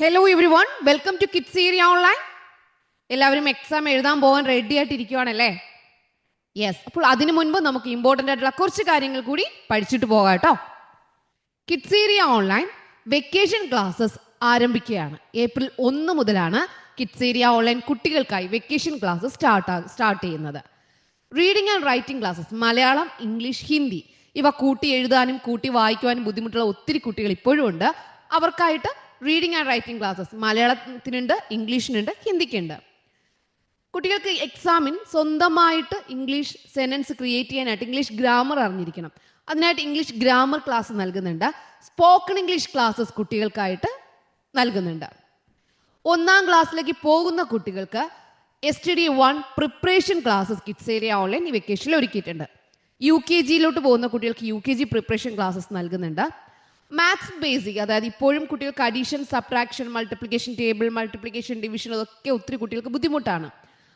Hello everyone, welcome to kids area online. എല്ലാവരും exam എഴുതാൻ പോകാൻ റെഡി ആയിട്ടിരിക്കുവാണല്ലേ? യെസ്. അപ്പോൾ അതിനു മുൻപ് നമുക്ക് ഇമ്പോർട്ടൻ്റ് ആയിട്ടുള്ള കുറച്ച് കാര്യങ്ങൾ കൂടി പഠിച്ചിട്ട് പോകാം കേട്ടോ. Kids area online vacation classes ആരംഭിക്കുകയാണ്. ഏപ്രിൽ 1 മുതലാണ് കിഡ്സ് ഏരിയ ഓൺലൈൻ കുട്ടികൾക്കായി വെക്കേഷൻ ക്ലാസ്സസ് സ്റ്റാർട്ട് ചെയ്യുന്നത്. Reading and writing classes Malayalam, English, Hindi ഇവ കൂട്ടി എഴുതാനും കൂട്ടി വായിക്കുവാനും ബുദ്ധിമുട്ടുള്ള ഒത്തിരി കുട്ടികൾ ഇപ്പോഴും ഉണ്ട്. അവർക്കായിട്ട് റീഡിംഗ് ആൻഡ് റൈറ്റിംഗ് ക്ലാസ്സസ് മലയാളത്തിനുണ്ട്, ഇംഗ്ലീഷിനുണ്ട്, ഹിന്ദിക്കുണ്ട്. കുട്ടികൾക്ക് എക്സാമിന് സ്വന്തമായിട്ട് ഇംഗ്ലീഷ് സെൻറ്റൻസ് ക്രിയേറ്റ് ചെയ്യാനായിട്ട് ഇംഗ്ലീഷ് ഗ്രാമർ അറിഞ്ഞിരിക്കണം. അതിനായിട്ട് ഇംഗ്ലീഷ് ഗ്രാമർ ക്ലാസ് നൽകുന്നുണ്ട്. സ്പോക്കൺ ഇംഗ്ലീഷ് ക്ലാസ്സസ് കുട്ടികൾക്കായിട്ട് നൽകുന്നുണ്ട്. 1ാം ക്ലാസ്സിലേക്ക് പോകുന്ന കുട്ടികൾക്ക് STD1 preparation classes kids area online ഈ വെക്കേഷനിൽ ഒരുക്കിയിട്ടുണ്ട്. UKGയിലോട്ട് പോകുന്ന കുട്ടികൾക്ക് UKG പ്രിപ്പറേഷൻ ക്ലാസ്സസ് നൽകുന്നുണ്ട്. മാത്സ് ബേസിക്, അതായത് ഇപ്പോഴും കുട്ടികൾക്ക് addition, subtraction, multiplication table, multiplication division അതൊക്കെ ഒത്തിരി കുട്ടികൾക്ക് ബുദ്ധിമുട്ടാണ്.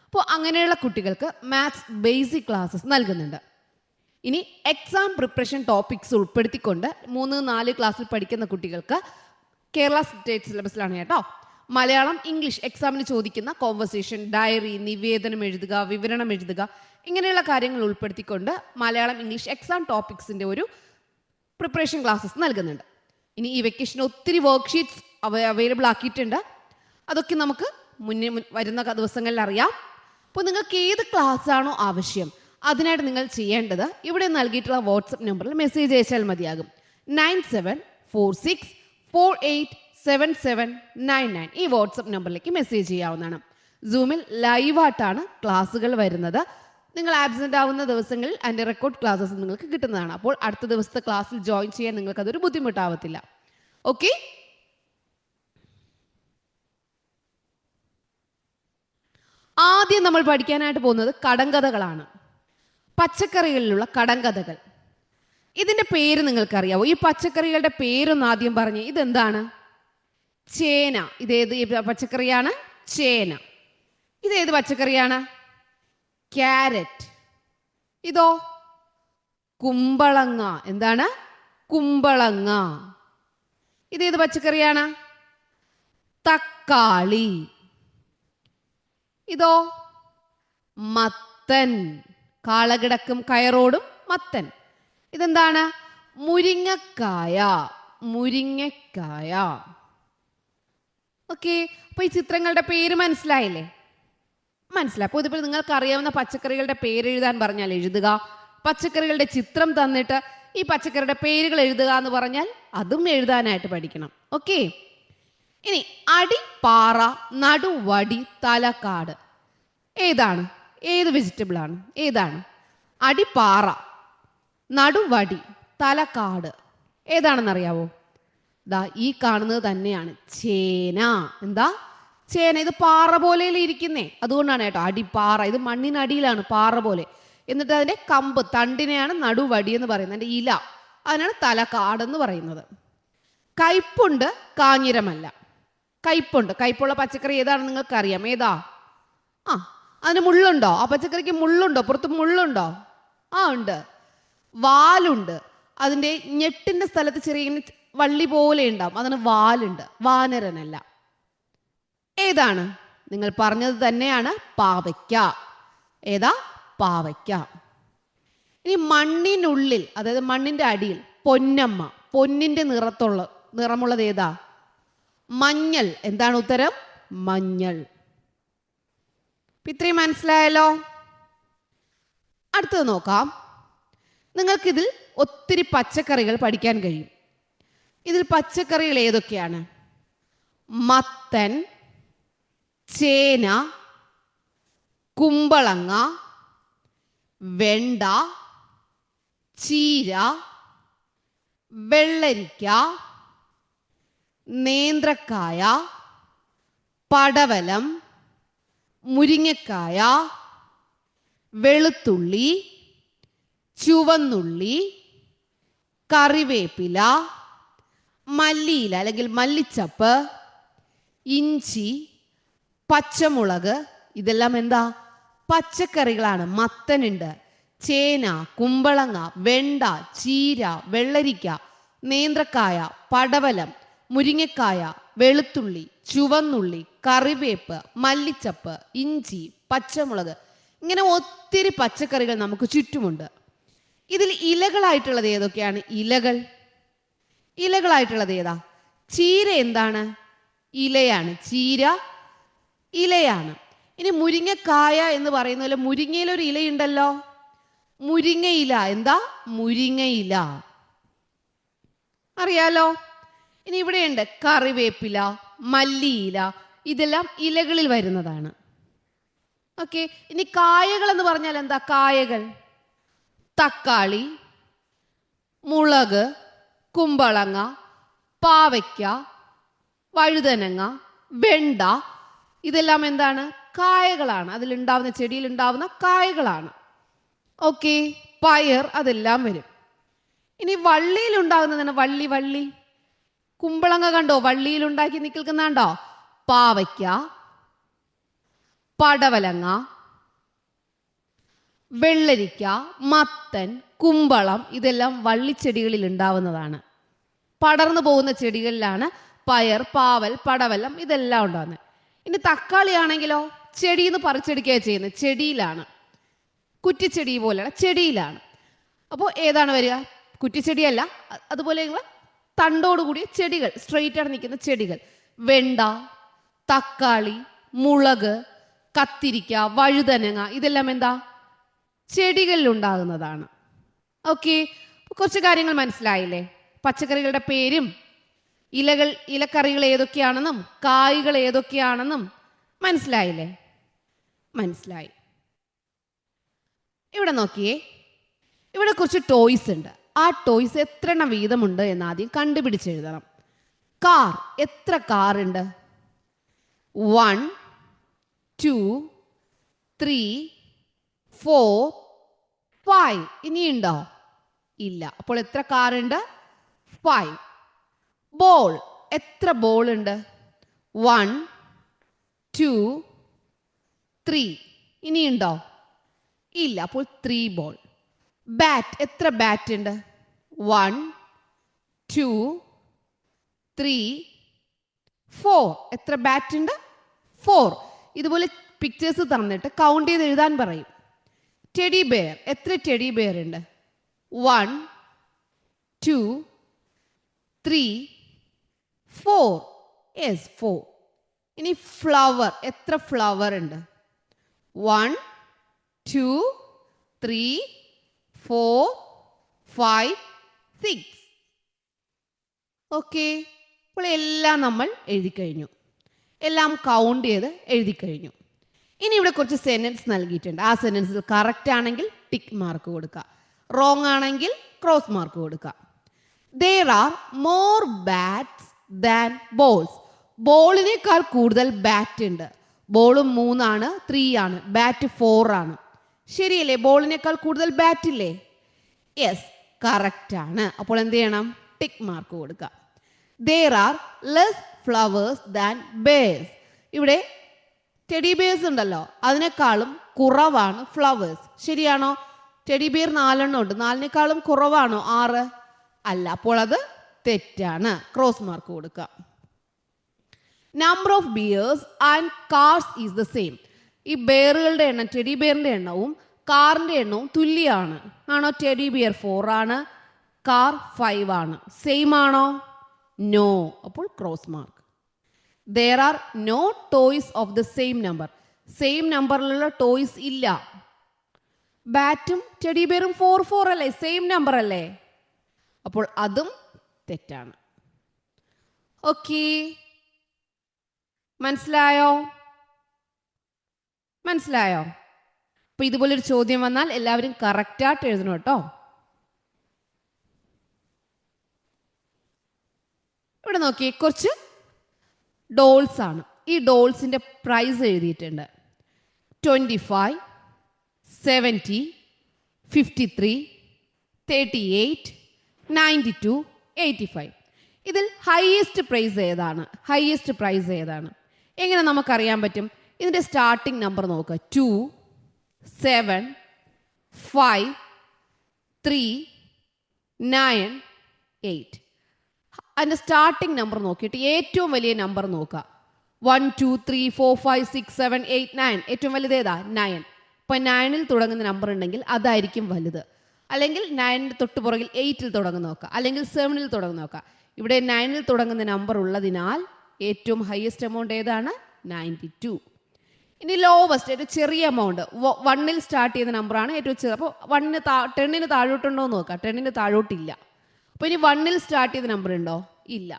അപ്പോൾ അങ്ങനെയുള്ള കുട്ടികൾക്ക് മാത്സ് ബേസിക് ക്ലാസ്സസ് നൽകുന്നുണ്ട്. ഇനി എക്സാം പ്രിപ്പറേഷൻ ടോപ്പിക്സ് ഉൾപ്പെടുത്തിക്കൊണ്ട് 3-4 ക്ലാസ്സിൽ പഠിക്കുന്ന കുട്ടികൾക്ക് കേരള സ്റ്റേറ്റ് സിലബസിലാണ് കേട്ടോ. മലയാളം, ഇംഗ്ലീഷ് എക്സാമിന് ചോദിക്കുന്ന കോൺവെർസേഷൻ, ഡയറി, നിവേദനം എഴുതുക, വിവരണം എഴുതുക, ഇങ്ങനെയുള്ള കാര്യങ്ങൾ ഉൾപ്പെടുത്തിക്കൊണ്ട് മലയാളം, ഇംഗ്ലീഷ് എക്സാം ടോപ്പിക്സിൻ്റെ ഒരു പ്രിപ്പറേഷൻ ക്ലാസ്സസ് നൽകുന്നുണ്ട്. ഇനി ഈ വെക്കേഷന് ഒത്തിരി വർക്ക്ഷീറ്റ്സ് അവൈലബിൾ ആക്കിയിട്ടുണ്ട്. അതൊക്കെ നമുക്ക് വരുന്ന ദിവസങ്ങളിൽ അറിയാം. അപ്പോൾ നിങ്ങൾക്ക് ഏത് ക്ലാസ് ആണോ ആവശ്യം അതിനായിട്ട് നിങ്ങൾ ചെയ്യേണ്ടത് ഇവിടെ നൽകിയിട്ടുള്ള വാട്സപ്പ് നമ്പറിൽ മെസ്സേജ് അയച്ചാൽ മതിയാകും. 9746487799 ഈ വാട്സപ്പ് നമ്പറിലേക്ക് മെസ്സേജ് ചെയ്യാവുന്നതാണ്. സൂമിൽ ലൈവായിട്ടാണ് ക്ലാസ്സുകൾ വരുന്നത്. നിങ്ങൾ ആബ്സെൻ്റ് ആവുന്ന ദിവസങ്ങളിൽ അതിൻ്റെ റെക്കോർഡ് ക്ലാസ്സസ് നിങ്ങൾക്ക് കിട്ടുന്നതാണ്. അപ്പോൾ അടുത്ത ദിവസത്തെ ക്ലാസ്സിൽ ജോയിൻ ചെയ്യാൻ നിങ്ങൾക്ക് അതൊരു ബുദ്ധിമുട്ടാവത്തില്ല. ഓക്കെ, ആദ്യം നമ്മൾ പഠിക്കാനായിട്ട് പോകുന്നത് കടങ്കഥകളാണ്. പച്ചക്കറികളിലുള്ള കടങ്കഥകൾ. ഇതിൻ്റെ പേര് നിങ്ങൾക്കറിയാവോ? ഈ പച്ചക്കറികളുടെ പേരൊന്ന് ആദ്യം പറഞ്ഞേ. ഇതെന്താണ്? ചേന. ഇതേത് പച്ചക്കറിയാണ്? ചേന. ഇതേത് പച്ചക്കറിയാണ്? ക്യാരറ്റ്. ഇതോ? കുമ്പളങ്ങ. എന്താണ്? കുമ്പളങ്ങ. ഇതേത് പച്ചക്കറിയാണ്? തക്കാളി. ഇതോ? മത്തൻ. കാളകിടക്കും കയറോടും മത്തൻ. ഇതെന്താണ്? മുരിങ്ങക്കായ. മുരിങ്ങക്കായ. ഓക്കെ, അപ്പോൾ ഈ ചിത്രങ്ങളുടെ പേര് മനസ്സിലായില്ലേ? മനസ്സിലായി. അപ്പോൾ ഇതിപ്പോൾ നിങ്ങൾക്ക് അറിയാവുന്ന പച്ചക്കറികളുടെ പേര് എഴുതാൻ പറഞ്ഞാൽ എഴുതുക. പച്ചക്കറികളുടെ ചിത്രം തന്നിട്ട് ഈ പച്ചക്കറിയുടെ പേരുകൾ എഴുതുക എന്ന് പറഞ്ഞാൽ അതും എഴുതാനായിട്ട് പഠിക്കണം. ഓക്കെ, ഇനി അടി, പാറ, നടുവടി, തലക്കാട്. ഏതാണ്? ഏത് വെജിറ്റബിൾ ആണ്? ഏതാണ്? അടി, പാറ, നടുവടി, തലക്കാട് ഏതാണെന്നറിയാവോ? ദാ ഈ കാണുന്നത് തന്നെയാണ് ചേന. എന്താ? ചേന. ഇത് പാറ പോലെ ഇരിക്കുന്നേ, അതുകൊണ്ടാണ് കേട്ടോ അടിപ്പാറ. ഇത് മണ്ണിനടിയിലാണ് പാറ പോലെ. എന്നിട്ട് അതിൻ്റെ കമ്പ്, തണ്ടിനെയാണ് നടുവടി എന്ന് പറയുന്നത്. അതിൻ്റെ ഇല അതിനാണ് തലക്കാടെന്ന് പറയുന്നത്. കയ്പുണ്ട്, കാഞ്ഞിരമല്ല. കയ്പുണ്ട്. കയ്പുള്ള പച്ചക്കറി ഏതാണെന്ന് നിങ്ങൾക്കറിയാം. ഏതാ? അതിന് മുള്ളുണ്ടോ? ആ പച്ചക്കറിക്ക് മുള്ളുണ്ടോ? പുറത്ത് മുള്ളുണ്ടോ? ഉണ്ട്. വാലുണ്ട്. അതിൻ്റെ ഞെട്ടിൻ്റെ സ്ഥലത്ത് ചെറിയ വള്ളി പോലെ ഉണ്ടാവും, അതിന് വാലുണ്ട്. വാനരനല്ല. ഏതാണ്? നിങ്ങൾ പറഞ്ഞത് തന്നെയാണ്, പാവയ്ക്ക. ഏതാ? പാവയ്ക്ക. ഇനി മണ്ണിനുള്ളിൽ, അതായത് മണ്ണിൻ്റെ അടിയിൽ പൊന്നമ്മ. പൊന്നിൻ്റെ നിറമുള്ളത് ഏതാ? മഞ്ഞൾ. എന്താണ് ഉത്തരം? മഞ്ഞൾ. ഇത്രയും മനസ്സിലായല്ലോ. അടുത്തത് നോക്കാം. നിങ്ങൾക്കിതിൽ ഒത്തിരി പച്ചക്കറികൾ പഠിക്കാൻ കഴിയും. ഇതിൽ പച്ചക്കറികൾ ഏതൊക്കെയാണ്? മത്തൻ, ചേന, കുമ്പളങ്ങ, വെണ്ട, ചീര, വെള്ളരിക്ക, നേന്ത്രക്കായ, പടവലം, മുരിങ്ങക്കായ, വെളുത്തുള്ളി, ചുവന്നുള്ളി, കറിവേപ്പില, മല്ലിയില അല്ലെങ്കിൽ മല്ലിച്ചപ്പ്, ഇഞ്ചി, പച്ചമുളക്. ഇതെല്ലാം എന്താ? പച്ചക്കറികളാണ്. മത്തനുണ്ട്, ചേന, കുമ്പളങ്ങ, വെണ്ട, ചീര, വെള്ളരിക്ക, നേന്ത്രക്കായ, പടവലം, മുരിങ്ങക്കായ, വെളുത്തുള്ളി, ചുവന്നുള്ളി, കറിവേപ്പ്, മല്ലിച്ചപ്പ്, ഇഞ്ചി, പച്ചമുളക്, ഇങ്ങനെ ഒത്തിരി പച്ചക്കറികൾ നമുക്ക് ചുറ്റുമുണ്ട്. ഇതിൽ ഇലകളായിട്ടുള്ളത് ഏതൊക്കെയാണ്? ഇലകളായിട്ടുള്ളത് ഏതാ? ചീര എന്താണ്? ഇലയാണ്. ചീര ഇലയാണ്. ഇനി മുരിങ്ങക്കായ എന്ന് പറയുന്ന പോലെ മുരിങ്ങയിലൊരു ഇലയുണ്ടല്ലോ, മുരിങ്ങയില. എന്താ? മുരിങ്ങയില. അറിയാലോ. ഇനി ഇവിടെയുണ്ട് കറിവേപ്പില, മല്ലിയില, ഇതെല്ലാം ഇലകളിൽ വരുന്നതാണ്. ഓക്കെ. ഇനി കായകൾ എന്ന് പറഞ്ഞാൽ എന്താ? കായകൾ തക്കാളി, മുളക്, കുമ്പളങ്ങ, പാവയ്ക്ക, വഴുതനങ്ങ, വെണ്ട, ഇതെല്ലാം എന്താണ്? കായകളാണ്. അതിലുണ്ടാവുന്ന, ചെടിയിൽ ഉണ്ടാവുന്ന കായകളാണ്. ഓക്കെ. പയർ, അതെല്ലാം വരും. ഇനി വള്ളിയിൽ ഉണ്ടാകുന്നതാണ് വള്ളി. കുമ്പളങ്ങ കണ്ടോ? വള്ളിയിൽ ഉണ്ടാക്കി നിൽക്കുന്നുണ്ടോ? പാവയ്ക്ക, പടവലങ്ങ, വെള്ളരിക്ക, മത്തൻ, കുമ്പളം, ഇതെല്ലാം വള്ളിച്ചെടികളിൽ ഉണ്ടാവുന്നതാണ്. പടർന്നു പോകുന്ന ചെടികളിലാണ് പയർ, പാവൽ, പടവലം, ഇതെല്ലാം ഉണ്ടാകുന്നത്. ഇനി തക്കാളി ആണെങ്കിലോ ചെടിയിൽ നിന്ന് പറിച്ചെടുക്കുക ചെയ്യുന്നത്. ചെടിയിലാണ്. കുറ്റിച്ചെടി പോലെയുള്ള ചെടിയിലാണ്. അപ്പോൾ ഏതാണ് വരിക? കുറ്റിച്ചെടിയല്ല, അതുപോലെ തണ്ടോടുകൂടിയ ചെടികൾ, സ്ട്രെയിറ്റ് ആണ് നിൽക്കുന്ന ചെടികൾ. വെണ്ട, തക്കാളി, മുളക്, കത്തിരിക്ക, വഴുതനങ്ങ, ഇതെല്ലാം എന്താ? ചെടികളിൽ ഉണ്ടാകുന്നതാണ്. ഓക്കെ. കുറച്ച് കാര്യങ്ങൾ മനസ്സിലായില്ലേ? പച്ചക്കറികളുടെ പേരും ഇലക്കറികൾ ഏതൊക്കെയാണെന്നും കായ്കൾ ഏതൊക്കെയാണെന്നും മനസ്സിലായില്ലേ? മനസ്സിലായി. ഇവിടെ നോക്കിയേ, ഇവിടെ കുറച്ച് ടോയ്സ് ഉണ്ട്. ആ ടോയ്സ് എത്ര എണ്ണം വീതമുണ്ട് എന്ന് ആദ്യം കണ്ടുപിടിച്ചെഴുതണം. കാർ, എത്ര കാർ ഉണ്ട്? 1 2 3 4 5. ഇനിയുണ്ടോ? ഇല്ല. അപ്പോൾ എത്ര കാർ ഉണ്ട്? 5. ബോൾ, എത്ര ബോൾ ഉണ്ട്? 1 2 3. ഇനിയുണ്ടോ? ഇല്ല. അപ്പോൾ 3 ബോൾ. ബാറ്റ്, എത്ര ബാറ്റ് ഉണ്ട്? 1 2 3 4. എത്ര ബാറ്റ് ഉണ്ട്? 4. ഇതുപോലെ പിക്ചേഴ്സ് തന്നിട്ട് കൗണ്ട് ചെയ്ത് എഴുതാൻ പറയും. ടെഡി ബെയർ, എത്ര ടെഡി ബെയർ ഉണ്ട്? 1 2 3 4. യെസ്, 4. ഇനി ഫ്ലവർ, എത്ര ഫ്ലവർ ഉണ്ട്? 1 2 3 4 5 6. ഓക്കെ. അപ്പോൾ എല്ലാം നമ്മൾ എഴുതി കഴിഞ്ഞു. എല്ലാം കൗണ്ട് ചെയ്ത് എഴുതി കഴിഞ്ഞു. ഇനി ഇവിടെ കുറച്ച് സെന്റൻസ് നൽകിയിട്ടുണ്ട്. ആ സെന്റൻസിൽ കറക്റ്റ് ആണെങ്കിൽ ടിക്ക് മാർക്ക് കൊടുക്കുക, റോങ് ആണെങ്കിൽ ക്രോസ് മാർക്ക് കൊടുക്കുക. There are more bats than balls. ബോളിനേക്കാൾ കൂടുതൽ ബാറ്റ് ഉണ്ട്. ബോളും 3 ആണ്, 3 ആണ്. ബാറ്റ് 4 ആണ്. ശരിയല്ലേ? ബോളിനേക്കാൾ കൂടുതൽ ബാറ്റ് ഇല്ലേ? യെസ്, കറക്റ്റ് ആണ്. അപ്പോൾ എന്ത് ചെയ്യണം? ടിക്ക് മാർക്ക് കൊടുക്കുക. There are less flowers than bears. ഇവിടെ ടെഡി ബിയർസ് ഉണ്ടല്ലോ, അതിനേക്കാളും കുറവാണ് ഫ്ലവേഴ്സ്. ശരിയാണോ? ടെഡി ബിയർ 4 എണ്ണം ഉണ്ട്. 4നേക്കാളും കുറവാണോ 6? അല്ല. അപ്പോൾ അത് തെറ്റാണ്. ക്രോസ് മാർക്ക് കൊടുക്കുക. Number of bears and cars is the same. ഈ ബെയറുകളുടെ എണ്ണം, ടെഡി ബിയറിന്റെ എണ്ണവും കാറിന്റെ എണ്ണവും തുല്യമാണ്. ആണോ? ടെഡി ബിയർ 4 ആണ്, കാർ 5 ആണ്. സെയിം ആണോ? നോ. അപ്പോൾ cross mark. There are no toys of the same number. Same നമ്പറിലുള്ള ടോയ്സ് ഇല്ല. ബാറ്റും ടെഡി ബിയറും 4 4 അല്ലേ? സെയിം നമ്പർ അല്ലേ? അപ്പോൾ അതും തെറ്റാണ്. ഓക്കെ, മനസ്സിലായോ? അപ്പൊ ഇതുപോലൊരു ചോദ്യം വന്നാൽ എല്ലാവരും കറക്റ്റായിട്ട് എഴുതണം കേട്ടോ. ഇവിടെ നോക്കിയേ, കുറച്ച് ഡോൾസ് ആണ്. ഈ ഡോൾസിന്റെ പ്രൈസ് എഴുതിയിട്ടുണ്ട്. 25 70 53 38 92 85. ഇതിൽ ഹൈയസ്റ്റ് പ്രൈസ് ഏതാണ്? എങ്ങനെ നമുക്കറിയാൻ പറ്റും? ഇതിന്റെ സ്റ്റാർട്ടിംഗ് നമ്പർ നോക്കുക. 2 7 5 3 9 8. അതിൻ്റെ സ്റ്റാർട്ടിംഗ് നമ്പർ നോക്കിയിട്ട് ഏറ്റവും വലിയ നമ്പർ നോക്കുക. 1 2 3 4 5 6 7 8 9. ഏറ്റവും വലുത് ഏതാ? 9. ഇപ്പം 9ൽ തുടങ്ങുന്ന നമ്പർ ഉണ്ടെങ്കിൽ അതായിരിക്കും വലുത്. അല്ലെങ്കിൽ 9ന് തൊട്ട് പുറകിൽ 8ൽ തുടങ്ങുന്ന നോക്കുക, അല്ലെങ്കിൽ 7ൽ തുടങ്ങുന്ന നോക്കുക. ഇവിടെ 9ൽ തുടങ്ങുന്ന നമ്പർ ഉള്ളതിനാൽ ഏറ്റവും ഹയസ്റ്റ് എമൗണ്ട് ഏതാണ്? 92. ഇനി ലോവസ്റ്റ് ഏറ്റവും ചെറിയ എമൗണ്ട് 1ൽ സ്റ്റാർട്ട് ചെയ്യുന്ന നമ്പറാണ് ഏറ്റവും ചെറിയ. അപ്പോൾ 10ന് താഴോട്ടുണ്ടോ എന്ന് നോക്കുക. 10ന് താഴോട്ടില്ല. അപ്പോൾ ഇനി 1ൽ സ്റ്റാർട്ട് ചെയ്ത നമ്പർ ഉണ്ടോ? ഇല്ല.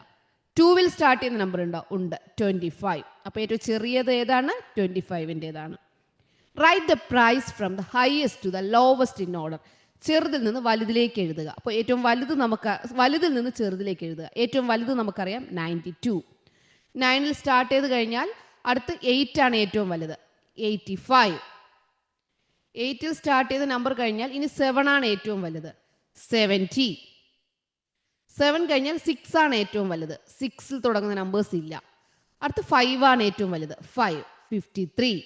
2ൽ സ്റ്റാർട്ട് ചെയ്യുന്ന നമ്പർ ഉണ്ടോ? ഉണ്ട്. 25. അപ്പോൾ ഏറ്റവും ചെറിയത് ഏതാണ്? 25ൻ്റെതാണ്. Write the price from the highest to the lowest in order. ചെറുതിൽ നിന്ന് വലുതിലേക്ക് എഴുതുക. അപ്പോൾ ഏറ്റവും വലുത് വലുതിൽ നിന്ന് ചെറുതിലേക്ക് എഴുതുക. ഏറ്റവും വലുത് നമുക്കറിയാം 92. 9ൽ സ്റ്റാർട്ട് ചെയ്ത് കഴിഞ്ഞാൽ അടുത്ത് 8 ആണ് ഏറ്റവും വലുത്, 85. 8ൽ സ്റ്റാർട്ട് ചെയ്ത നമ്പർ കഴിഞ്ഞാൽ ഇനി 7 ആണ് ഏറ്റവും വലുത്, 70. 7 കഴിഞ്ഞാൽ 6 ആണ് ഏറ്റവും വലുത്, 6ൽ തുടങ്ങുന്ന നമ്പേഴ്സ് ഇല്ല. അടുത്ത് 5 ആണ് ഏറ്റവും വലുത്, 5, 53.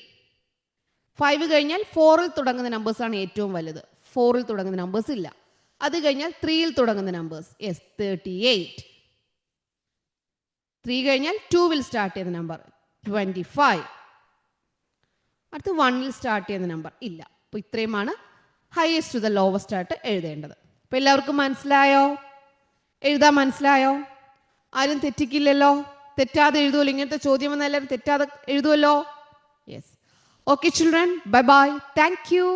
5 കഴിഞ്ഞാൽ 4ൽ തുടങ്ങുന്ന നമ്പേഴ്സ് ആണ് ഏറ്റവും വലുത്, 4ൽ തുടങ്ങുന്ന നമ്പേഴ്സ് ഇല്ല. അത് കഴിഞ്ഞാൽ 3ൽ തുടങ്ങുന്ന നമ്പേഴ്സ്, 38. 3 കഴിഞ്ഞാൽ 2വിൽ സ്റ്റാർട്ട് ചെയ്യുന്ന നമ്പർ 25. അടുത്ത് 1ൽ സ്റ്റാർട്ട് ചെയ്യുന്ന നമ്പർ ഇല്ല. അപ്പോൾ ഇത്രയുമാണ് ഹയസ്റ്റ് ടു ദ ലോവസ്റ്റ് ആയിട്ട് എഴുതേണ്ടത്. അപ്പോൾ എല്ലാവർക്കും മനസ്സിലായോ? എഴുതാൻ മനസ്സിലായോ? ആരും തെറ്റിക്കില്ലല്ലോ? തെറ്റാതെ എഴുതുമല്ലോ. ഇങ്ങനത്തെ ചോദ്യം വന്നാൽ എല്ലാവരും തെറ്റാതെ എഴുതുമല്ലോ. Yes. Okay children, bye bye. Thank U.